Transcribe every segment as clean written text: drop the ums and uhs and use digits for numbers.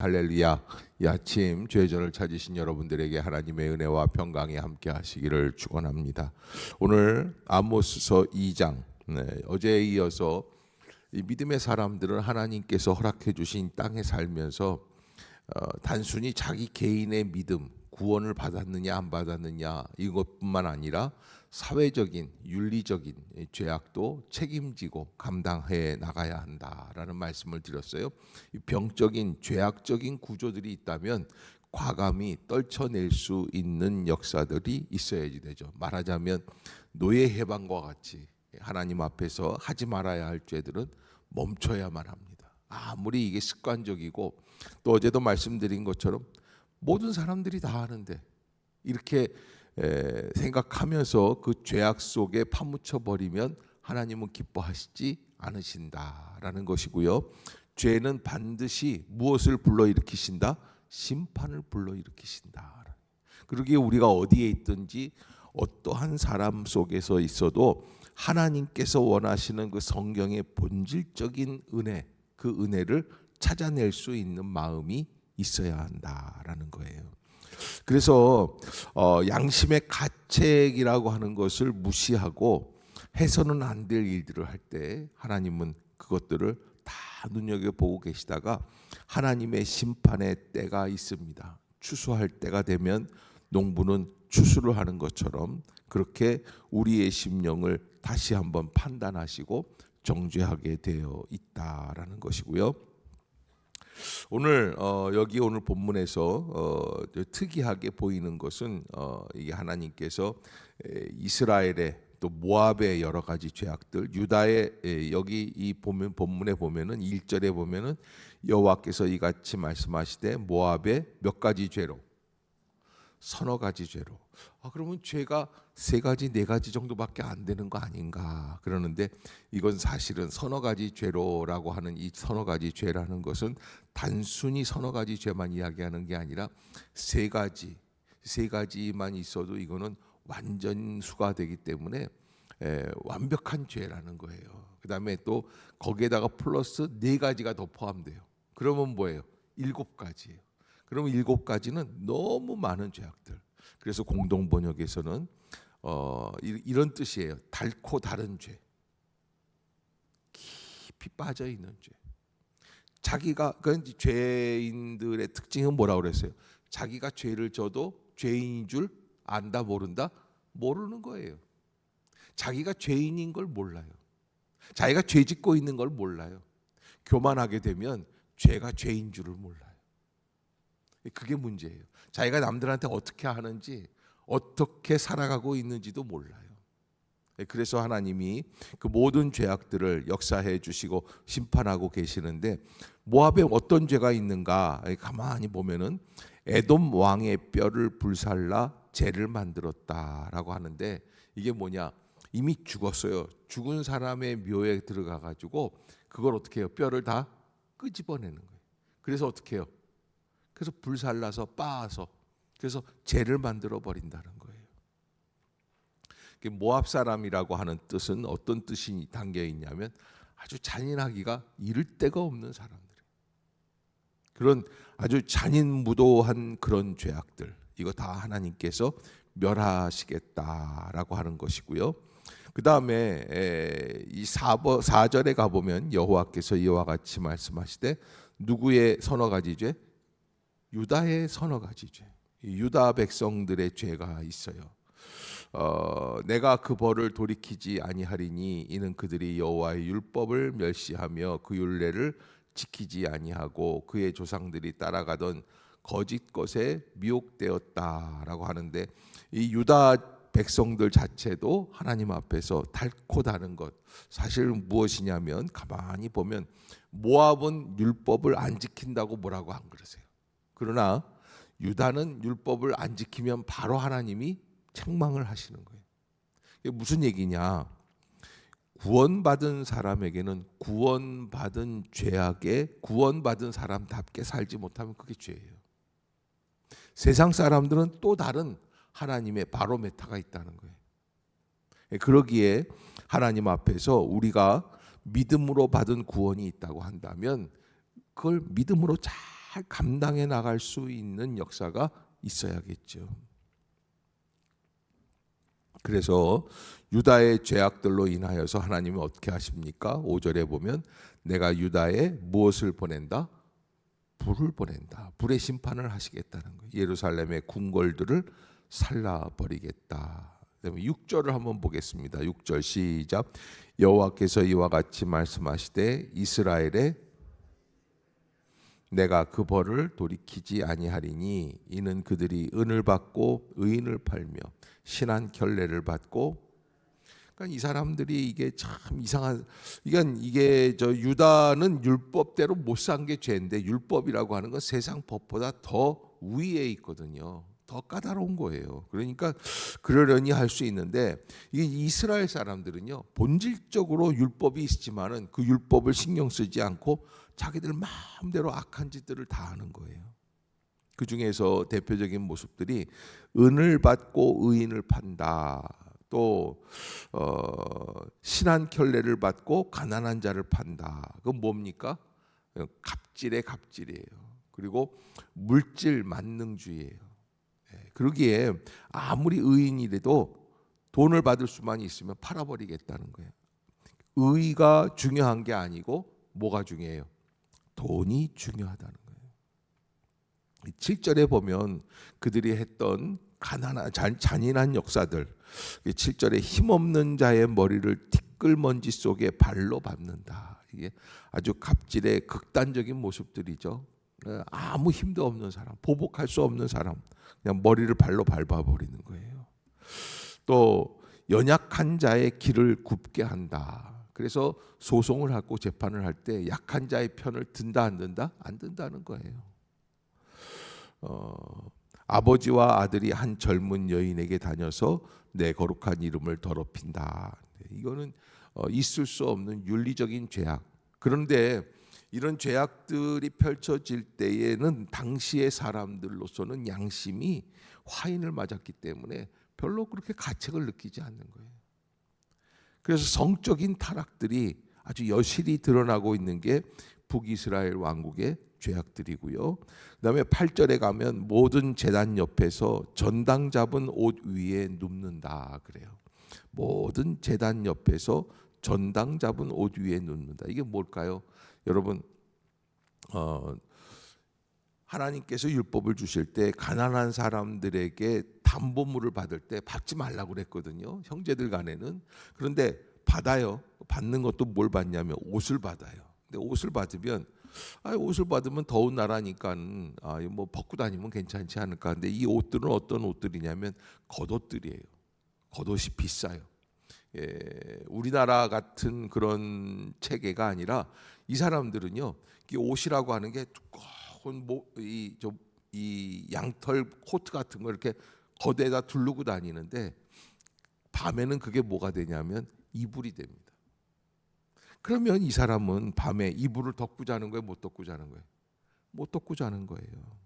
할렐루야. 이 아침 죄전을 찾으신 여러분들에게 하나님의 은혜와 평강이 함께 하시기를 축원합니다. 오늘 아모스서 2장, 어제에 이어서 이 믿음의 사람들은 하나님께서 허락해 주신 땅에 살면서 단순히 자기 개인의 믿음, 구원을 받았느냐 안 받았느냐 이것뿐만 아니라 사회적인 윤리적인 죄악도 책임지고 감당해 나가야 한다라는 말씀을 드렸어요. 병적인 죄악적인 구조들이 있다면 과감히 떨쳐낼 수 있는 역사들이 있어야지 되죠. 말하자면 노예 해방과 같이 하나님 앞에서 하지 말아야 할 죄들은 멈춰야만 합니다. 아무리 이게 습관적이고 또 어제도 말씀드린 것처럼 모든 사람들이 다 하는데 이렇게 생각하면서 그 죄악 속에 파묻혀 버리면 하나님은 기뻐하시지 않으신다라는 것이고요. 죄는 반드시 무엇을 불러일으키신다? 심판을 불러일으키신다. 그러기에 우리가 어디에 있든지 어떠한 사람 속에서 있어도 하나님께서 원하시는 그 성경의 본질적인 은혜, 그 은혜를 찾아낼 수 있는 마음이 있어야 한다라는 거예요. 그래서 양심의 가책이라고 하는 것을 무시하고 해서는 안 될 일들을 할 때 하나님은 그것들을 다 눈여겨보고 계시다가 하나님의 심판의 때가 있습니다. 추수할 때가 되면 농부는 추수를 하는 것처럼 그렇게 우리의 심령을 다시 한번 판단하시고 정죄하게 되어 있다라는 것이고요. 오늘 여기 오늘 본문에서 특이하게 보이는 것은 이게 하나님께서 이스라엘의 또 모압의 여러 가지 죄악들, 유다의 여기 이 본문에 보면은 1절에 보면은 여호와께서 이같이 말씀하시되 모압의 몇 가지 죄로, 서너 가지 죄로. 그러면 죄가 세 가지, 네 가지 정도밖에 안 되는 거 아닌가? 그러는데 이건 사실은 서너 가지 죄로라고 하는 이 서너 가지 죄라는 것은 단순히 서너 가지 죄만 이야기하는 게 아니라 세 가지만 있어도 이거는 완전 수가 되기 때문에 완벽한 죄라는 거예요. 그다음에 또 거기에다가 플러스 네 가지가 더 포함돼요. 그러면 뭐예요? 7가지예요. 그러면 7가지는 너무 많은 죄악들. 그래서 공동 번역에서는 이런 뜻이에요. 닳고 다른 죄, 깊이 빠져 있는 죄. 자기가 그 죄인들의 특징은 뭐라고 그랬어요? 자기가 죄를 져도 죄인인 줄 안다 모른다? 모르는 거예요. 자기가 죄인인 걸 몰라요. 자기가 죄 짓고 있는 걸 몰라요. 교만하게 되면 죄가 죄인 줄을 몰라요. 그게 문제예요. 자기가 남들한테 어떻게 하는지, 어떻게 살아가고 있는지도 몰라요. 그래서 하나님이 그 모든 죄악들을 역사해 주시고 심판하고 계시는데 모압에 어떤 죄가 있는가? 가만히 보면은 에돔 왕의 뼈를 불살라 재를 만들었다라고 하는데 이게 뭐냐? 이미 죽었어요. 죽은 사람의 묘에 들어가 가지고 그걸 어떻게 해요? 뼈를 다 끄집어내는 거예요. 그래서 어떻게 해요? 그래서 불살라서 빻아서 그래서 재를 만들어 버린다는 거예요. 모압 사람이라고 하는 뜻은 어떤 뜻이 담겨 있냐면 아주 잔인하기가 이를 데가 없는 사람들. 그런 아주 잔인무도한 그런 죄악들. 이거 다 하나님께서 멸하시겠다라고 하는 것이고요. 그 다음에 이 4절에 가보면 여호와께서 이와 같이 말씀하시되 누구의 서너 가지 죄? 유다의 서너 가지 죄. 유다 백성들의 죄가 있어요. 내가 그 벌을 돌이키지 아니하리니 이는 그들이 여호와의 율법을 멸시하며 그 율례를 지키지 아니하고 그의 조상들이 따라가던 거짓 것에 미혹되었다라고 하는데 이 유다 백성들 자체도 하나님 앞에서 닳고 다른 것 사실 무엇이냐면 가만히 보면 모압은 율법을 안 지킨다고 뭐라고 안 그러세요. 그러나 유다는 율법을 안 지키면 바로 하나님이 책망을 하시는 거예요. 이게 무슨 얘기냐? 구원받은 사람에게는 구원받은 죄악에 구원받은 사람답게 살지 못하면 그게 죄예요. 세상 사람들은 또 다른 하나님의 바로메타가 있다는 거예요. 그러기에 하나님 앞에서 우리가 믿음으로 받은 구원이 있다고 한다면 그걸 믿음으로 잘 감당해 나갈 수 있는 역사가 있어야겠죠. 그래서 유다의 죄악들로 인하여서 하나님은 어떻게 하십니까? 5절에 보면 내가 유다에 무엇을 보낸다? 불을 보낸다. 불의 심판을 하시겠다는 거예요. 예루살렘의 궁궐들을 살라버리겠다. 그다음에 6절을 한번 보겠습니다. 6절 시작. 여호와께서 이와 같이 말씀하시되 이스라엘에 내가 그 벌을 돌이키지 아니하리니 이는 그들이 은을 받고 의인을 팔며 신한 결례를 받고. 그러니까 이 사람들이 이게 참 이상한. 이게 저 유다는 율법대로 못 산 게 죄인데 율법이라고 하는 건 세상 법보다 더 위에 있거든요. 더 까다로운 거예요. 그러니까 그러려니 할 수 있는데 이게 이스라엘 사람들은요 본질적으로 율법이 있지만은 그 율법을 신경 쓰지 않고 자기들 마음대로 악한 짓들을 다 하는 거예요. 그 중에서 대표적인 모습들이 은을 받고 의인을 판다. 또 신한 결례를 받고 가난한 자를 판다. 그건 뭡니까? 갑질의 갑질이에요. 그리고 물질 만능주의예요. 그러기에 아무리 의인이라도 돈을 받을 수만 있으면 팔아버리겠다는 거예요. 의가 중요한 게 아니고 뭐가 중요해요? 돈이 중요하다는 거예요. 7절에 보면 그들이 했던 가난한 잔인한 역사들, 7절에 힘없는 자의 머리를 티끌먼지 속에 발로 밟는다. 이게 아주 갑질의 극단적인 모습들이죠. 아무 힘도 없는 사람, 보복할 수 없는 사람, 그냥 머리를 발로 밟아버리는 거예요. 또 연약한 자의 길을 굽게 한다. 그래서 소송을 하고 재판을 할 때 약한 자의 편을 든다 안 든다? 안 든다는 거예요. 아버지와 아들이 한 젊은 여인에게 다녀서 내 거룩한 이름을 더럽힌다. 이거는 있을 수 없는 윤리적인 죄악. 그런데 이런 죄악들이 펼쳐질 때에는 당시의 사람들로서는 양심이 화인을 맞았기 때문에 별로 그렇게 가책을 느끼지 않는 거예요. 그래서 성적인 타락들이 아주 여실히 드러나고 있는 게 북이스라엘 왕국의 죄악들이고요. 그다음에 8절에 가면 모든 제단 옆에서 전당 잡은 옷 위에 눕는다 그래요. 모든 제단 옆에서 전당 잡은 옷 위에 눕는다. 이게 뭘까요? 여러분, 하나님께서 율법을 주실 때 가난한 사람들에게 담보물을 받을 때 받지 말라고 그랬거든요. 형제들 간에는. 그런데 받아요. 받는 것도 뭘 받냐면 옷을 받아요. 근데 옷을 받으면 옷을 받으면 더운 나라니까 뭐 벗고 다니면 괜찮지 않을까. 근데 이 옷들은 어떤 옷들이냐면 겉옷들이에요. 겉옷이 비싸요. 우리나라 같은 그런 체계가 아니라 이 사람들은요, 이 옷이라고 하는 게 두꺼운 이 양털 코트 같은 거 이렇게 겉에다 두르고 다니는데 밤에는 그게 뭐가 되냐면 이불이 됩니다. 그러면 이 사람은 밤에 이불을 덮고 자는 거예요, 못 덮고 자는 거예요? 못 덮고 자는 거예요.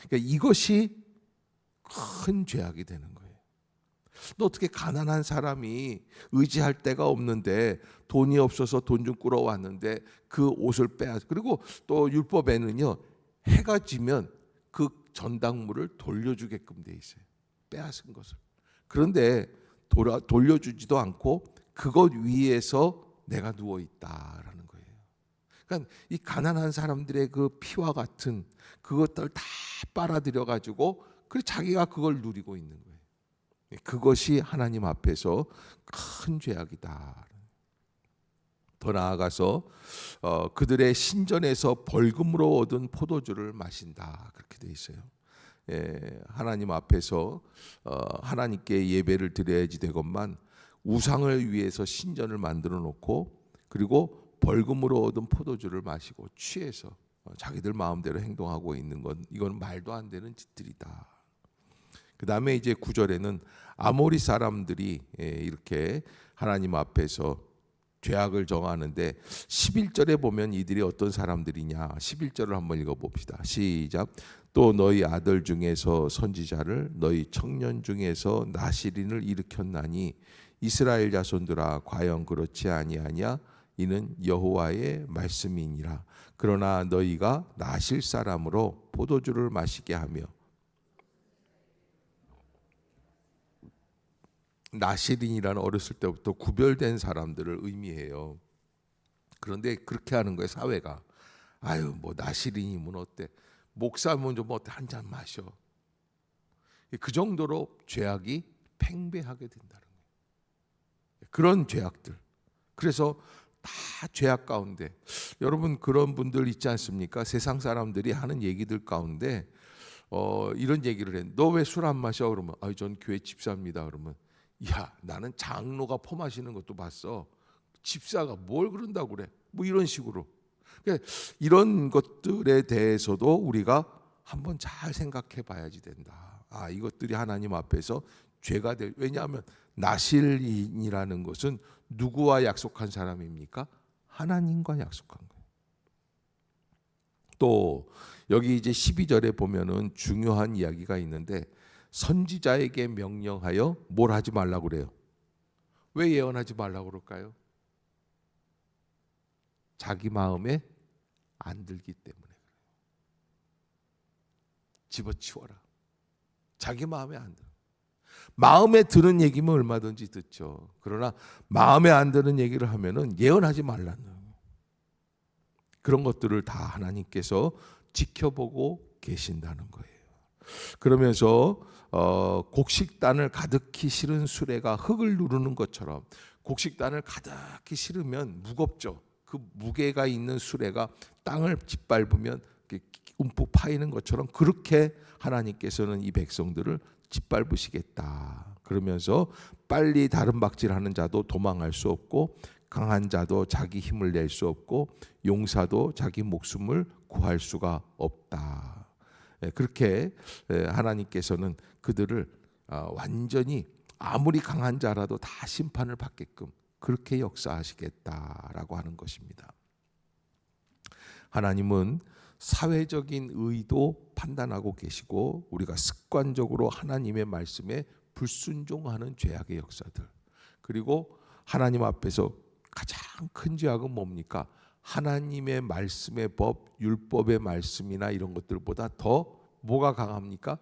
그러니까 이것이 큰 죄악이 되는 거예요. 너 어떻게 가난한 사람이 의지할 데가 없는데 돈이 없어서 돈 좀 끌어왔는데 그 옷을 그리고 또 율법에는요, 해가 지면 그 전당물을 돌려주게끔 돼 있어요. 빼앗은 것을. 그런데 돌려주지도 않고 그것 위에서 내가 누워 있다라는 거예요. 그러니까 이 가난한 사람들의 그 피와 같은 그것들 다 빨아들여 가지고 그래서 자기가 그걸 누리고 있는 거예요. 그것이 하나님 앞에서 큰 죄악이다. 더 나아가서 그들의 신전에서 벌금으로 얻은 포도주를 마신다. 그렇게 돼 있어요. 하나님 앞에서 하나님께 예배를 드려야지 되건만 우상을 위해서 신전을 만들어 놓고 그리고 벌금으로 얻은 포도주를 마시고 취해서 자기들 마음대로 행동하고 있는 건 이건 말도 안 되는 짓들이다. 그 다음에 이제 9절에는 아모리 사람들이 이렇게 하나님 앞에서 죄악을 정하는데 11절에 보면 이들이 어떤 사람들이냐. 11절을 한번 읽어봅시다. 시작. 또 너희 아들 중에서 선지자를 너희 청년 중에서 나시린을 일으켰나니 이스라엘 자손들아 과연 그렇지 아니하냐. 이는 여호와의 말씀이니라. 그러나 너희가 나실 사람으로 포도주를 마시게 하며, 나실인이라는 어렸을 때부터 구별된 사람들을 의미해요. 그런데 그렇게 하는 거예요, 사회가. 아유, 뭐 나실인이면 어때? 목사면 좀 어때? 한 잔 마셔. 그 정도로 죄악이 팽배하게 된다는 거예요. 그런 죄악들. 그래서 다 죄악 가운데, 여러분 그런 분들 있지 않습니까? 세상 사람들이 하는 얘기들 가운데 이런 얘기를 해. 너 왜 술 안 마셔? 그러면 전 교회 집사입니다. 그러면 야, 나는 장로가 퍼마시는 것도 봤어. 집사가 뭘 그런다고 그래? 뭐 이런 식으로. 그러니까 이런 것들에 대해서도 우리가 한번 잘 생각해 봐야지 된다. 이것들이 하나님 앞에서 죄가 될, 왜냐하면 나실인이라는 것은 누구와 약속한 사람입니까? 하나님과 약속한 거예요. 또 여기 이제 12절에 보면은 중요한 이야기가 있는데, 선지자에게 명령하여 뭘 하지 말라고 그래요? 왜 예언하지 말라고 그럴까요? 자기 마음에 안 들기 때문에 그래요. 집어치워라. 자기 마음에 안 들어. 마음에 드는 얘기면 얼마든지 듣죠. 그러나 마음에 안 드는 얘기를 하면은 예언하지 말라는 거예요. 그런 것들을 다 하나님께서 지켜보고 계신다는 거예요. 그러면서 곡식단을 가득히 실은 수레가 흙을 누르는 것처럼, 곡식단을 가득히 실으면 무겁죠. 그 무게가 있는 수레가 땅을 짓밟으면 움푹 파이는 것처럼, 그렇게 하나님께서는 이 백성들을 짓밟으시겠다. 그러면서 빨리 다른 박질하는 자도 도망할 수 없고, 강한 자도 자기 힘을 낼 수 없고, 용사도 자기 목숨을 구할 수가 없다. 그렇게 하나님께서는 그들을 완전히 아무리 강한 자라도 다 심판을 받게끔 그렇게 역사하시겠다라고 하는 것입니다. 하나님은 사회적인 의도 판단하고 계시고, 우리가 습관적으로 하나님의 말씀에 불순종하는 죄악의 역사들, 그리고 하나님 앞에서 가장 큰 죄악은 뭡니까? 하나님의 말씀의 법, 율법의 말씀이나 이런 것들보다 더 뭐가 강합니까?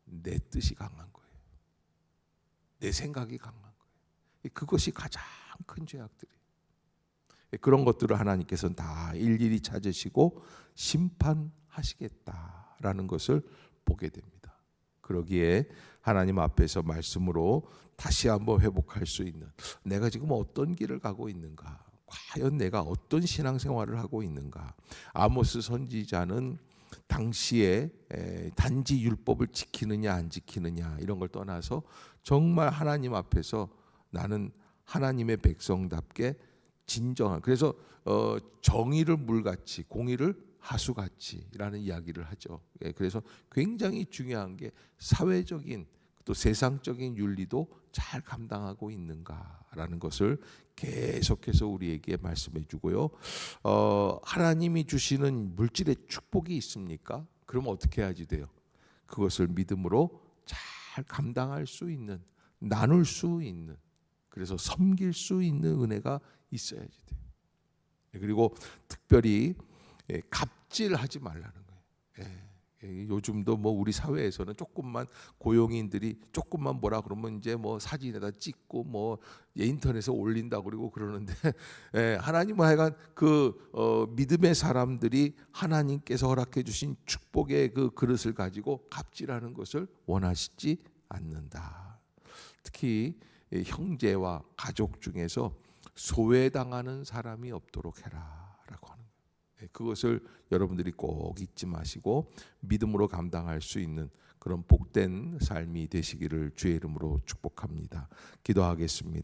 내 뜻이 강한 거예요. 내 생각이 강한 거예요. 그것이 가장 큰 죄악들이에요. 그런 것들을 하나님께서는 다 일일이 찾으시고 심판하시겠다라는 것을 보게 됩니다. 그러기에 하나님 앞에서 말씀으로 다시 한번 회복할 수 있는, 내가 지금 어떤 길을 가고 있는가? 과연 내가 어떤 신앙생활을 하고 있는가? 아모스 선지자는 당시에 단지 율법을 지키느냐 안 지키느냐 이런 걸 떠나서 정말 하나님 앞에서 나는 하나님의 백성답게 진정한, 그래서 정의를 물같이 공의를 하수같이라는 이야기를 하죠. 그래서 굉장히 중요한 게 사회적인 또 세상적인 윤리도 잘 감당하고 있는가라는 것을 계속해서 우리에게 말씀해 주고요. 하나님이 주시는 물질의 축복이 있습니까? 그럼 어떻게 해야지 돼요? 그것을 믿음으로 잘 감당할 수 있는, 나눌 수 있는, 그래서 섬길 수 있는 은혜가 있어야지 돼요. 그리고 특별히 갑질하지 말라는 거예요. 요즘도 뭐 우리 사회에서는 조금만 고용인들이 조금만 뭐라 그러면 이제 뭐 사진에다 찍고 뭐 인터넷에 올린다 그러고 그러는데, 하나님은 하여간 그 믿음의 사람들이 하나님께서 허락해 주신 축복의 그 그릇을 가지고 갑질하는 것을 원하시지 않는다. 특히 형제와 가족 중에서 소외당하는 사람이 없도록 해라라고 하는 거예요. 그것을 여러분들이 꼭 잊지 마시고 믿음으로 감당할 수 있는 그런 복된 삶이 되시기를 주의 이름으로 축복합니다. 기도하겠습니다.